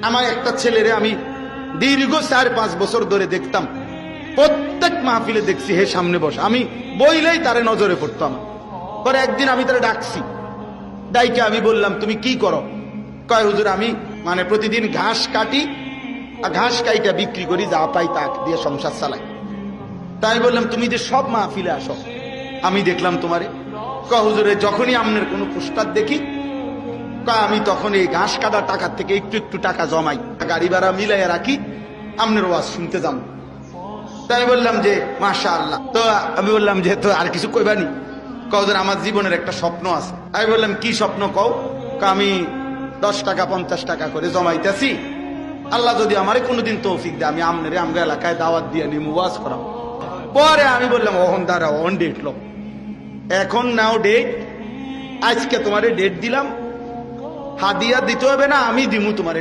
আমার একটা ছেলেরে আমি দীর্ঘ 4-5 বছর ধরে দেখতাম, প্রত্যেক মাহফিলে দেখছি হে সামনে বসে, আমি বইলেই তারে নজরে পড়তাম। পরে একদিন আমি তারে ডাকছি, ডাইকে আমি বললাম তুমি কি করো? কয় হুজুর আমি মানে প্রতিদিন ঘাস কাটি আর ঘাস কাইটা বিক্রি করি, যা পাই তা দিয়ে সংসার চালাই। তাই বললাম তুমি যে সব মাহফিলে আসো, আমি দেখলাম তোমারে। কয় হুজুরে যখনই আপনার কোনো পোস্টার দেখি, কয় আমি তখন এই ঘাস কাটা টাকার থেকে একটু একটু টাকা জমাই, গাড়ি ভাড়া মিলাইয়া রাখি, আপনার ওয়াজ শুনতে যাবো। তাই বললাম যে মাশাআল্লাহ। তো আমি বললাম যে তো আর কিছু কইবানি? কওদের আমার জীবনের একটা স্বপ্ন আছে। আমি বললাম কি স্বপ্ন কও? আমি 10 টাকা 50 টাকা করে জমাইতেছি, আল্লাহ যদি আমারে কোনোদিন তৌফিক দেয় আমি আমনের আমগা এলাকায় দাওয়াত দিয়ে নিয়ে ওয়াজ করাম। পরে আমি বললাম ওহন দাঁড়া, অন ডেট লো, এখন নাও ডেট, আজকে তোমারে ডেট দিলাম, হাদিয়া দিতে হবে না, আমি দিমু তোমারে।